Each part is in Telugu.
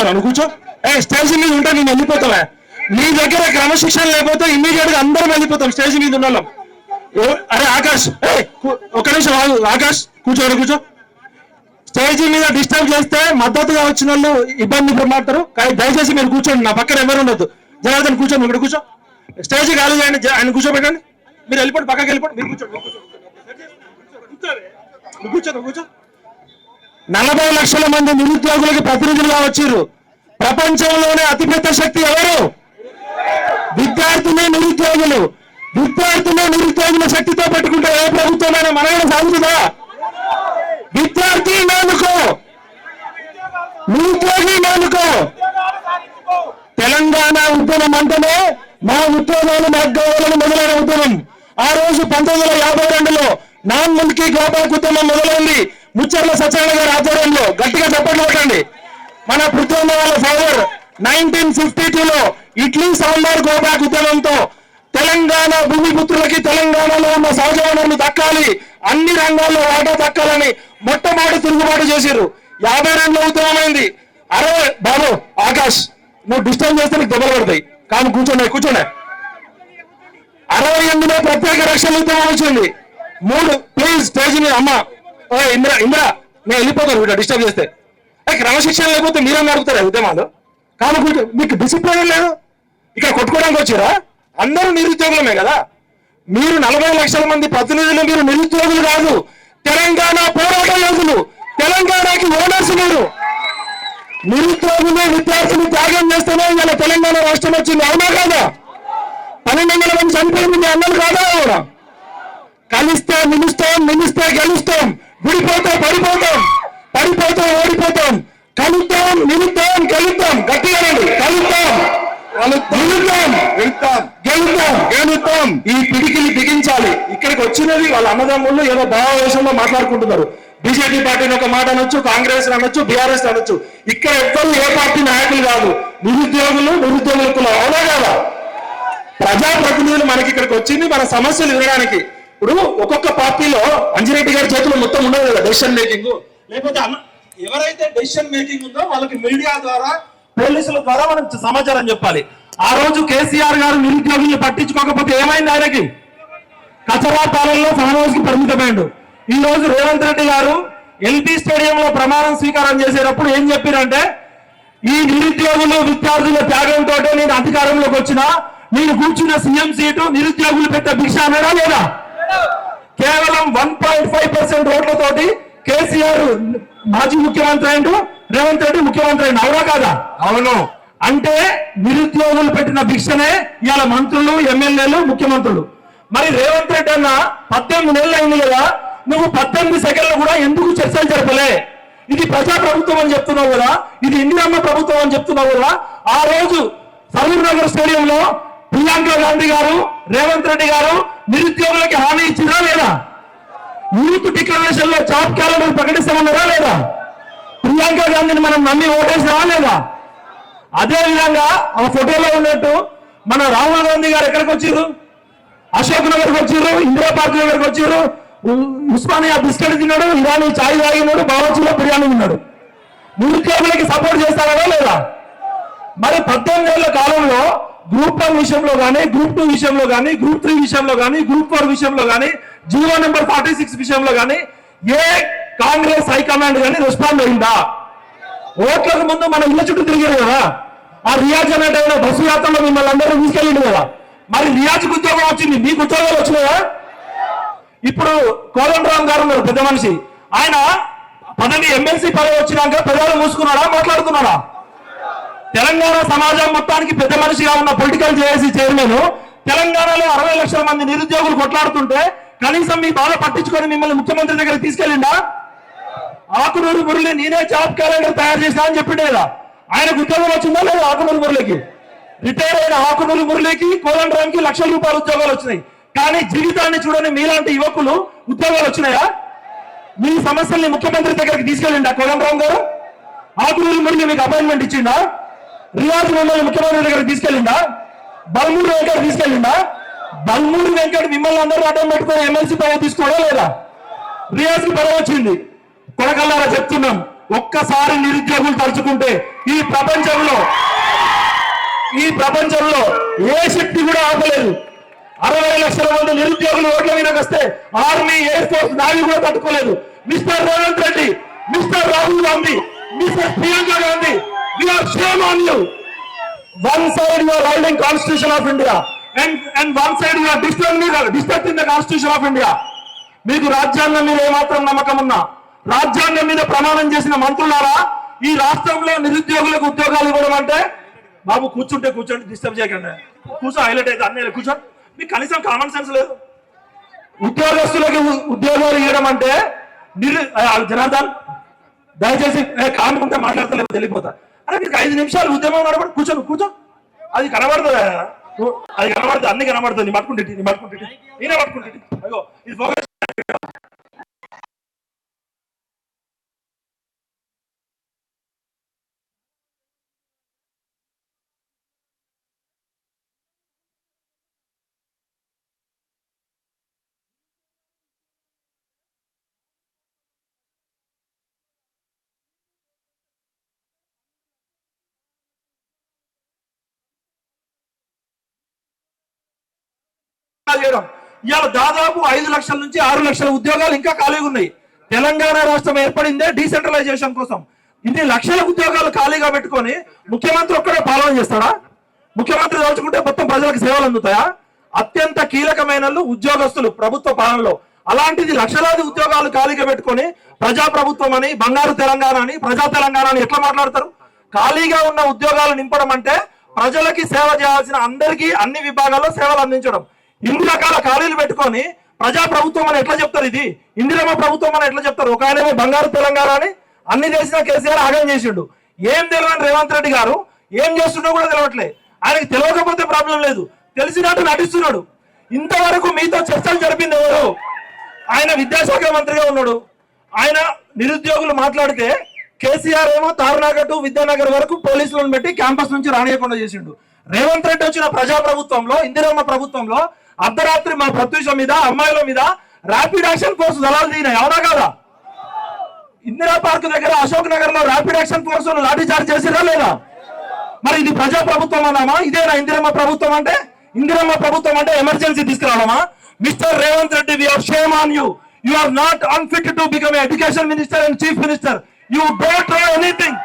కూర్చోరా నువ్వు కూర్చో. స్టేజ్ మీద ఉంటే నేను వెళ్ళిపోతావా? నీ దగ్గర క్రమశిక్షణ లేకపోతే ఇమ్మీడియట్ గా అందరం వెళ్ళిపోతాం స్టేజ్ మీద ఉన్న వాళ్ళం. అరే ఆకాష్, ఒక్క నిమిషం ఆకాష్ కూర్చోరా కూర్చో. స్టేజ్ మీద డిస్టర్బ్ చేస్తే మద్దతుగా వచ్చిన వాళ్ళు ఇబ్బంది పడతారు. కానీ దయచేసి మీరు కూర్చోండి, నా పక్కన ఎవరు ఉండొద్దు. జనార్దన్ కూర్చోండి, ఇక్కడ కూర్చో. స్టేజ్ ఖాళీ చేయండి, ఆయన కూర్చోబెట్టండి. మీరు వెళ్ళిపోండి, పక్కకి వెళ్ళిపోండి. మీరు కూర్చోండి, కూర్చో. 40 లక్షల మంది నిరుద్యోగులకి ప్రతినిధులుగా వచ్చారు. ప్రపంచంలోనే అతిపెద్ద శక్తి ఎవరు? విద్యార్థులు, నిరుద్యోగులు. విద్యార్థులు, నిరుద్యోగుల శక్తితో పెట్టుకుంటే ఏ ప్రభుత్వమైనా మనగడ సాగుతుందా? విద్యార్థి మేలుకో, నిరుద్యోగి మేలుకో. తెలంగాణ ఉద్యమం అంటేనే మా ఉద్యోగాలు మాకు మొదలైన ఉద్యమం. ఆ రోజు 1952లో నాన్ ముల్కీ గోబాక్ ఉద్యమం మొదలైంది ముచ్చర్ల సత్యనారాయణ గారి ఆధ్వర్యంలో. గట్టిగా చెప్పండి కొట్టండి. మన పృథ్వీ వాళ్ళ ఫాదర్ 1952లో ఇడ్లీ సాంబార్ గోబాక్ ఉద్యమంతో తెలంగాణ భూమిపుత్రులకి తెలంగాణలో ఉన్న సహజ వనరులు దక్కాలి, అన్ని రంగాల్లో వాటా దక్కాలని మొట్టమొదటి తిరుగుబాటు చేశారు. 52లో ఉద్యమమైంది. అరే బాబు ఆకాష్, నువ్వు డిస్టర్బ్ చేస్తే నీకు దెబ్బలు పడతాయి. కానీ కూర్చోండి. 68లో ప్రత్యేక రక్షణ ఉద్యమం వచ్చింది. 3 ప్లీజ్ స్టేజ్ మీద అమ్మ ఇంద్రా నేను వెళ్ళిపోతాను వీడు డిస్టర్బ్ చేస్తే. క్రమశిక్షణ లేకపోతే మీరేం నడుపుతారా ఉద్యమాలు? కానీ మీకు డిసిప్లిన్ లేదు. ఇక్కడ కొట్టుకోవడానికి వచ్చారా? అందరూ నిరుద్యోగులమే కదా. మీరు 40 లక్షల మంది ప్రతినిధులు, మీరు నిరుద్యోగులు కాదు, తెలంగాణ పోరాట యోధులు, తెలంగాణకి ఓనర్స్. మీరు నిరుద్యోగులు, విద్యార్థులు త్యాగం చేస్తేనే ఇలా తెలంగాణ రాష్ట్రం వచ్చింది. అవునా కాదా? 1200 మంది చనిపోయింది మీ అన్నలు కాదా? అవునా? కలిస్తే నిలుస్తే గెలుస్తాం, విడిపోతే పడిపోతాం, ఓడిపోతాం. కలుద్దాం, నిలుద్దాం, గెలుద్దాం. గట్టిగా గెలుద్దాం. ఈ పిడికిలి బిగించాలి. ఇక్కడికి వచ్చినది వాళ్ళ అన్నదమ్ముళ్ళు ఏదో భావావేశంలో మాట్లాడుకుంటున్నారు. బీజేపీ పార్టీని ఒక మాట అనొచ్చు, కాంగ్రెస్ అనొచ్చు, బీఆర్ఎస్ అనొచ్చు. ఇక్కడ ఎవ్వరు ఏ పార్టీ నాయకులు కాదు, నిరుద్యోగుల కులం. అవునా కాదా? ప్రజాప్రతినిధులు మనకి ఇక్కడికి వచ్చింది మన సమస్యలు వినడానికి. ఇప్పుడు ఒక్కొక్క పార్టీలో అంజిరెడ్డి గారి చేతిలో మొత్తం ఉండదు కదా డెసిషన్ మేకింగ్. లేకపోతే ఎవరైతే డెసిషన్ మేకింగ్ ఉందో వాళ్ళకి మీడియా ద్వారా, పోలీసుల ద్వారా మనం సమాచారం చెప్పాలి. ఆ రోజు కేసీఆర్ గారు నిరుద్యోగుల్ని పట్టించుకోకపోతే ఏమైంది? ఆయనకి కచరా పాలనలో ఫామ్ హౌస్ కి పరిమితమైండు. ఈ రోజు రేవంత్ రెడ్డి గారు ఎల్బీ స్టేడియంలో ప్రమాణం స్వీకారం చేసేటప్పుడు ఏం చెప్పారంటే, ఈ నిరుద్యోగులు, విద్యార్థుల త్యాగంతో నేను అధికారంలోకి వచ్చినా, నేను కూర్చున్న సీఎం సీటు నిరుద్యోగులు పెట్టే భిక్ష అన్నారా లేదా? కేవలం 1.5% ఓట్లతోటి కేసీఆర్ మాజీ ముఖ్యమంత్రి అయిండు, రేవంత్ రెడ్డి ముఖ్యమంత్రి అయిండు. అవునా కాదా? అవును. అంటే నిరుద్యోగులు పెట్టిన భిక్షనే ఇవాళ మంత్రులు, ఎమ్మెల్యేలు, ముఖ్యమంత్రులు. మరి రేవంత్ రెడ్డి అన్న 18 నెలలు అయింది కదా, నువ్వు 18 సెకండ్లు కూడా ఎందుకు చర్చలు జరపలే? ఇది ప్రజా ప్రభుత్వం అని చెప్తున్నావు కదా, ఇది ఇందిరమ్మ ప్రభుత్వం అని చెప్తున్నావు కదా. ఆ రోజు సరూర్ నగర్ స్టేడియంలో ప్రియాంక గాంధీ గారు, రేవంత్ రెడ్డి గారు నిరుద్యోగులకి హామీ ఇచ్చినా లేదా? యూత్ డిక్లరేషన్ లో జాబ్ క్యాలెండర్ ప్రకటిస్తామన్నారా లేదా? ప్రియాంక గాంధీని మనం నమ్మి ఓటేసినా లేదా? అదే విధంగా ఆ ఫోటోలో ఉన్నట్టు మన రాహుల్ గాంధీ గారు ఎక్కడికి వచ్చారు? అశోక్ నగర్కి వచ్చారు, ఇందిరా పార్క్ దగ్గరికి వచ్చారు, ఉస్మానియా బిస్కెట్ తిన్నాడు, ఇరానీ చాయ్ తాగినాడు, బావచ్చులో బిర్యానీ తిన్నాడు. నిరుద్యోగులకి సపోర్ట్ చేస్తారా లేదా? మరి 18 ఏళ్ల కాలంలో గ్రూప్ 1 విషయంలో కానీ, గ్రూప్ 2 విషయంలో కానీ, గ్రూప్ 3 విషయంలో కానీ, గ్రూప్ 4 విషయంలో కానీ, జీవో నెంబర్ 46 విషయంలో కానీ ఏ కాంగ్రెస్ హైకమాండ్ కానీ రెస్పాండ్ అయిందా? ఓట్లకు ముందు మన ఇళ్ళ చుట్టూ తిరిగారు కదా. ఆ రియాజ్ అనేటైనా బస్సు యాత్రలో మిమ్మల్ని అందరూ తీసుకెళ్ళిండు కదా. మరి రియాజ్కి ఉద్యోగం వచ్చింది, మీకు ఉద్యోగాలు వచ్చినాయా? ఇప్పుడు కోదండరామ్ గారు ఉన్నారు, పెద్ద మనిషి. ఆయన పదవి ఎమ్మెల్సీ పదవి వచ్చినాక పెద్దలు మూసుకున్నాడా, మాట్లాడుతున్నాడా? తెలంగాణ సమాజం మొత్తానికి పెద్ద మనిషిగా ఉన్న పొలిటికల్ జేఏసీ చైర్మన్ తెలంగాణలో 60 లక్షల మంది నిరుద్యోగులు కొట్లాడుతుంటే కనీసం మీ బాధ పట్టించుకొని మిమ్మల్ని ముఖ్యమంత్రి దగ్గర తీసుకెళ్ళిండా? ఆకునూరు మురళి నేనే జాబ్ క్యాలెండర్ తయారు చేసినా అని చెప్పిండే కదా. ఆయనకు ఉద్యోగం వచ్చిందా లేదా? ఆకునూరు మురళికి, రిటైర్ అయిన ఆకునూరు మురళికి, కోదండరాంకి లక్షల రూపాయల ఉద్యోగాలు వచ్చినాయి. కానీ జీవితాన్ని చూడని మీలాంటి యువకులు ఉద్యోగాలు వచ్చినాయా? మీ సమస్యల్ని ముఖ్యమంత్రి దగ్గరికి తీసుకెళ్ళిండా కోదండరాం గారు? ఆకునూరు మురళి మీకు అపాయింట్మెంట్ ఇచ్చిండా? రియాజ్ మిమ్మల్ని ముఖ్యమంత్రి దగ్గరికి తీసుకెళ్ళిండా? బల్మూరు వెంకట్ తీసుకెళ్ళిండా? బల్మూరు వెంకట్ మిమ్మల్ని అందరూ అడ్డం పెట్టుకొని ఎమ్మెల్సీ పదవి తీసుకోవడం లేదా? రియాజ్ కి పదవి వచ్చింది. కొడకల్లారా చెప్తున్నాం, ఒక్కసారి నిరుద్యోగులు తలుచుకుంటే ఈ ప్రపంచంలో ఏ శక్తి కూడా ఆపలేదు. 60 లక్షల మంది నిరుద్యోగులు ఓట్ల మీదకి వస్తే ఆర్మీ, ఎయిర్ ఫోర్స్, నావీ కూడా తట్టుకోలేదు. Mister Revanth Reddy, mister Rahul Gandhi, mister Priyanka Gandhi, we are shame on you. One side you are holding Constitution of India and one side you are disturbing the Constitution of India. మీకు రాజ్యాంగం మీద ఏమాత్రం నమ్మకం ఉన్నా, రాజ్యాంగం మీద ప్రమాణం చేసిన మంత్రులారా, ఈ రాష్ట్రంలో నిరుద్యోగులకు ఉద్యోగాలు ఇవ్వడం అంటే, బాబు కూర్చోండి, డిస్టర్బ్ చేయకండి, హైలైట్ అయితే అన్నీ కూర్చోండి. మీకు కనీసం కామన్ సెన్స్ లేదు. ఉద్యోగస్తులకు ఉద్యోగాలు ఇవ్వడం అంటే జనార్దన్ దయచేసి కానుకుంటే మాట్లాడతలేదు, తెలియపోతా. అరే మీకు 5 నిమిషాలు ఉద్యమం నడబడి కూర్చో, అది కనబడుతుంది, అన్ని కనబడుతుంది. నీ పట్టుకుంటే నేనే పట్టుకుంటే అయ్యో ఇది ఫోకస్. ఇవాళ దాదాపు 5 లక్షల నుంచి 6 లక్షల ఉద్యోగాలు ఇంకా ఖాళీగా ఉన్నాయి. తెలంగాణ రాష్ట్రం ఏర్పడిందే డీసెంట్రలైజేషన్ కోసం. ఇన్ని లక్షల ఉద్యోగాలు ఖాళీగా పెట్టుకొని ముఖ్యమంత్రి ఒక్కడే పాలన చేస్తాడా? ముఖ్యమంత్రి దోచుకుంటే మొత్తం ప్రజలకు సేవలు అందుతాయా? అత్యంత కీలకమైన ఉద్యోగస్తులు ప్రభుత్వ పాలనలో. అలాంటిది లక్షలాది ఉద్యోగాలు ఖాళీగా పెట్టుకొని ప్రజా ప్రభుత్వం అని, బంగారు తెలంగాణ అని, ప్రజా తెలంగాణ అని ఎట్లా మాట్లాడతారు? ఖాళీగా ఉన్న ఉద్యోగాలు నింపడం అంటే ప్రజలకి సేవ చేయాల్సిన అందరికీ అన్ని విభాగాల్లో సేవలు అందించడం. ఇన్ని రకాల ఖాళీలు పెట్టుకొని ప్రజా ప్రభుత్వం అని ఎట్లా చెప్తారు? ఇది ఇందిరమ్మ ప్రభుత్వం అని ఎట్లా చెప్తారు? ఒక ఆయనేమో బంగారు తెలంగాణ అని అన్ని చేసిన కేసీఆర్ ఆగం చేసిండు. ఏం తెలియని రేవంత్ రెడ్డి గారు ఏం చేస్తుండో కూడా తెలియట్లే. ఆయనకి తెలియకపోతే ప్రాబ్లం లేదు, తెలిసినట్టు నటిస్తున్నాడు. ఇంతవరకు మీతో చర్చలు జరిపింది ఎవరు? ఆయన విద్యాశాఖ మంత్రిగా ఉన్నాడు. ఆయన నిరుద్యోగులు మాట్లాడితే కేసీఆర్ ఏమో తారునాగర్ టు విద్యానగర్ వరకు పోలీసులను పెట్టి క్యాంపస్ నుంచి రానియకుండా చేసిండు. రేవంత్ రెడ్డి వచ్చిన ప్రజా ప్రభుత్వంలో, ఇందిరమ్మ ప్రభుత్వంలో అర్ధరాత్రి మా ప్రత్యూష మీద, అమ్మాయిల మీద ర్యాపిడ్ యాక్షన్ ఫోర్స్ దళాలు దిగినాయి. అవునా కాదా? ఇందిరా పార్క్ దగ్గర అశోక్ నగర్ లో rapid action force lathi charge చేసిరా లేదా? మరి ఇది ప్రజా ప్రభుత్వం అన్నామా? ఇదేనా ఇందిరమ్మ ప్రభుత్వం అంటే? ఇందిరమ్మ ప్రభుత్వం అంటే ఎమర్జెన్సీ తీసుకురావడమా? Mister Revanth Reddy, we are shame on you. You are not unfit to become an education minister and chief minister. You don't know anything.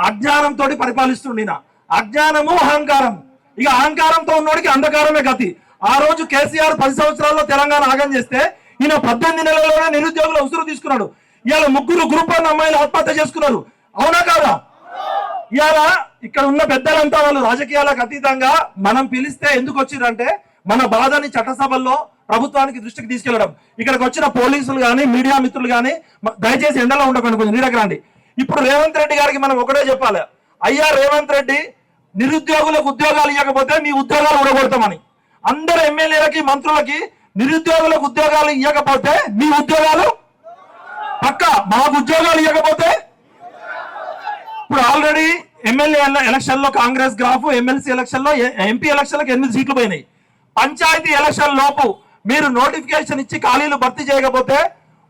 అజ్ఞానంతో పరిపాలిస్తుండిన అజ్ఞానము, అహంకారం. ఇక అహంకారంతో ఉన్నోడికి అంధకారమే గతి. ఆ రోజు కేసీఆర్ 10 సంవత్సరాల్లో తెలంగాణ ఆగం చేస్తే ఈయన 18 నెలల్లోనే నిరుద్యోగుల ఉసురు తీసుకున్నాడు. ఇవాళ 3 గ్రూప్ 1 అమ్మాయిలు ఆత్మహత్య చేసుకున్నారు. అవునా కాదా? ఇవాళ ఇక్కడ ఉన్న పెద్దలంతా వాళ్ళు రాజకీయాలకు అతీతంగా మనం పిలిస్తే ఎందుకు వచ్చిరంటే మన బాధని చట్టసభల్లో ప్రభుత్వానికి దృష్టికి తీసుకెళ్లడం. ఇక్కడికి వచ్చిన పోలీసులు కానీ, మీడియా మిత్రులు కానీ దయచేసి ఎండలో ఉండకండి, కొంచెం నీడకు రండి. ఇప్పుడు రేవంత్ రెడ్డి గారికి మనం ఒకటే చెప్పాలి, అయ్యా రేవంత్ రెడ్డి, నిరుద్యోగులకు ఉద్యోగాలు ఇవ్వకపోతే మీ ఉద్యోగాలు ఊడగొడతామని. అందరు ఎమ్మెల్యేలకి, మంత్రులకి నిరుద్యోగులకు ఉద్యోగాలు ఇవ్వకపోతే మీ ఉద్యోగాలు పక్క, మాకు ఉద్యోగాలు ఇవ్వకపోతే. ఇప్పుడు ఆల్రెడీ ఎమ్మెల్యే ఎలక్షన్ లో కాంగ్రెస్ గ్రాఫ్, ఎమ్మెల్సీ ఎలక్షన్ లో, ఎంపీ ఎలక్షన్లకు 8 సీట్లు పోయినాయి. పంచాయతీ ఎలక్షన్ లోపు మీరు నోటిఫికేషన్ ఇచ్చి ఖాళీలు భర్తీ చేయకపోతే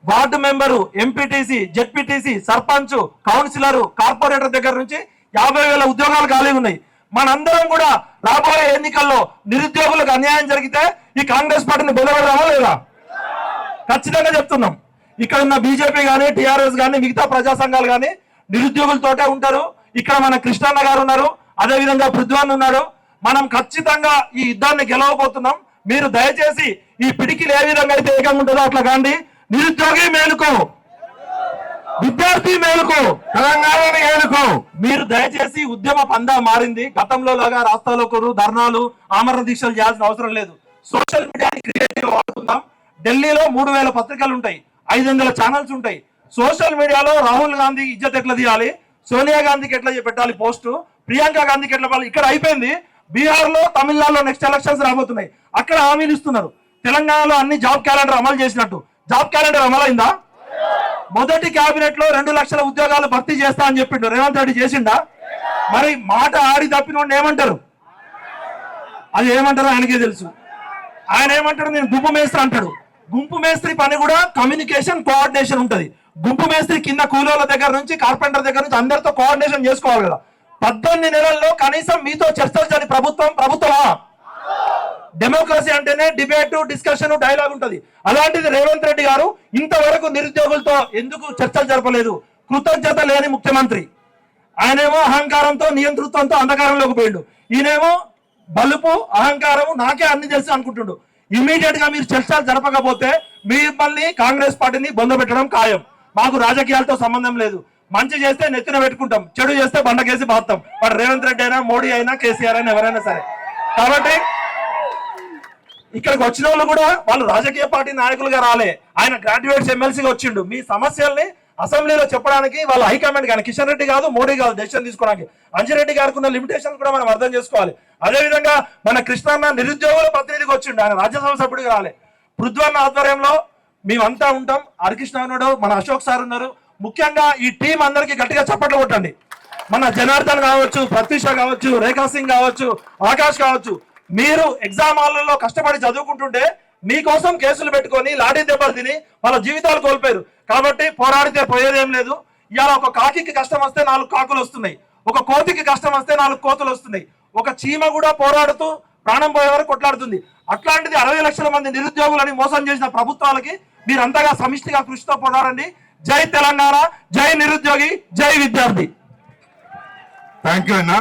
ward member, MPTC, ZPTC, sarpanch, councillor, corporator దగ్గర నుంచి 50,000 ఉద్యోగాలు ఖాళీ ఉన్నాయి. మనందరం కూడా రాబోయే ఎన్నికల్లో నిరుద్యోగులకు అన్యాయం జరిగితే ఈ కాంగ్రెస్ పార్టీని బెదరడమా లేదా? ఖచ్చితంగా చెప్తున్నాం. ఇక్కడ ఉన్న బీజేపీ కానీ, టీఆర్ఎస్ కానీ, మిగతా ప్రజా సంఘాలు కానీ నిరుద్యోగులతోటే ఉంటారు. ఇక్కడ మన కృష్ణన్న గారు ఉన్నారు, అదేవిధంగా పృథ్వాన్ ఉన్నాడు. మనం ఖచ్చితంగా ఈ యుద్ధాన్ని గెలవబోతున్నాం. మీరు దయచేసి ఈ పిడికిలు ఏ విధంగా అయితే ఏకంగా ఉంటుందో అట్లా కాండి. నిరుద్యోగి మేలుకో, విద్యార్థి మేలుకో, తెలంగాణ మేలుకో. మీరు దయచేసి ఉద్యమ పందా మారింది. గతంలో లాగా రాస్తారోకోలు, ధర్నాలు, ఆమరణ దీక్షలు చేయాల్సిన అవసరం లేదు. సోషల్ మీడియాని క్రియేటివ్ వాడుకుందాం. ఢిల్లీలో 3,000 పత్రికలు ఉంటాయి, 500 ఛానల్స్ ఉంటాయి. సోషల్ మీడియాలో రాహుల్ గాంధీ ఇజ్జత్ ఎట్లా తీయాలి, సోనియా గాంధీకి ఎట్లా పెట్టాలి పోస్టు, ప్రియాంక గాంధీకి ఎట్లా పెట్టాలి. ఇక్కడ అయిపోయింది. బీహార్ లో, తమిళనాడులో నెక్స్ట్ ఎలక్షన్స్ రాబోతున్నాయి. అక్కడ హామీలు ఇస్తున్నారు. తెలంగాణలో అన్ని జాబ్ క్యాలెండర్ అమలు చేసినట్టు జాబ్ క్యాలెండర్ అమలైందా? మొదటి కేబినెట్ లో 2 లక్షల ఉద్యోగాలు భర్తీ చేస్తా అని చెప్పిండు రేవంత్ రెడ్డి, చేసిండా? మరి మాట ఆడి తప్పిన ఏమంటారు? అది ఏమంటారో ఆయనకే తెలుసు. ఆయన ఏమంటాడు, నేను దుబ్బు మేస్తా అంటాడు. గుంపు మేస్త్రి పని కూడా కమ్యూనికేషన్ కోఆర్డినేషన్ ఉంటది. గుంపు మేస్త్రి కింద కూలోళ్ళ దగ్గర నుంచి కార్పెంటర్ దగ్గర నుంచి అందరితో కోఆర్డినేషన్ చేసుకోవాలి కదా. 18 నెలల్లో కనీసం మీతో చర్చలు జరిగి ప్రభుత్వమా? డెమోక్రసీ అంటేనే డిబేట్, డిస్కషన్, డైలాగ్ ఉంటది. అలాంటిది రేవంత్ రెడ్డి గారు ఇంతవరకు నిరుద్యోగులతో ఎందుకు చర్చలు జరపలేదు? కృతజ్ఞత లేని ముఖ్యమంత్రి. ఆయనేమో అహంకారంతో, నియంతృత్వంతో అంధకారంలోకి పోయిండు. ఈయనేమో బలుపు, అహంకారం, నాకే అన్ని తెలుసు అనుకుంటుండు. ఇమీడియట్ గా మీరు చర్చలు జరపకపోతే మిమ్మల్ని కాంగ్రెస్ పార్టీని బొందబెట్టడం ఖాయం. మాకు రాజకీయాలతో సంబంధం లేదు. మంచి చేస్తే నెత్తిన పెట్టుకుంటాం, చెడు చేస్తే బండకేసి బాస్తాం. వాడు రేవంత్ రెడ్డి అయినా, మోడీ అయినా, కేసీఆర్ అయినా, ఎవరైనా సరే. కాబట్టి ఇక్కడికి వచ్చిన వాళ్ళు కూడా వాళ్ళు రాజకీయ పార్టీ నాయకులుగా రాలే. ఆయన గ్రాడ్యుయేట్స్ ఎమ్మెల్సీగా వచ్చిండు. మీ సమస్యల్ని అసెంబ్లీలో చెప్పడానికి వాళ్ళ హైకమాండ్ కానీ కిషన్ రెడ్డి కాదు, మోడీ కాదు డెసిషన్ తీసుకోవడానికి. అంజిరెడ్డి గారికి ఉన్న లిమిటేషన్ కూడా మనం అర్థం చేసుకోవాలి. అదేవిధంగా మన కృష్ణన్న నిరుద్యోగుల ప్రతినిధికి వచ్చిండు, ఆయన రాజ్యసభ సభ్యుడికి రాలే. పృథ్వన్న ఆధ్వర్యంలో మేమంతా ఉంటాం. హరికృష్ణ ఉన్నాడు, మన అశోక్ సార్ ఉన్నారు. ముఖ్యంగా ఈ టీం అందరికీ గట్టిగా చప్పట్లు కొట్టండి. మన జనార్దన్ కావచ్చు, ప్రత్యూష కావచ్చు, రేఖా సింగ్ కావచ్చు, ఆకాష్ కావచ్చు. మీరు ఎగ్జామ్ హాల్లో కష్టపడి చదువుకుంటుంటే మీకోసం కేసులు పెట్టుకొని లాఠీ దెబ్బలు తిని వాళ్ళ జీవితాలు కోల్పోయారు. కాబట్టి పోరాడితే పోయేదేం లేదు. ఇవాళ ఒక కాకికి కష్టం వస్తే 4 కాకులు వస్తున్నాయి, ఒక కోతికి కష్టం వస్తే 4 కోతులు వస్తున్నాయి. ఒక చీమ కూడా పోరాడుతూ ప్రాణం పోయే వరకు కొట్లాడుతుంది. అట్లాంటిది 60 లక్షల మంది నిరుద్యోగులని మోసం చేసిన ప్రభుత్వాలకి మీరంతగా సమిష్టిగా కృషితో పోరాడండి. జై తెలంగాణ, జై నిరుద్యోగి, జై విద్యార్థి. థ్యాంక్ యూ అన్నా.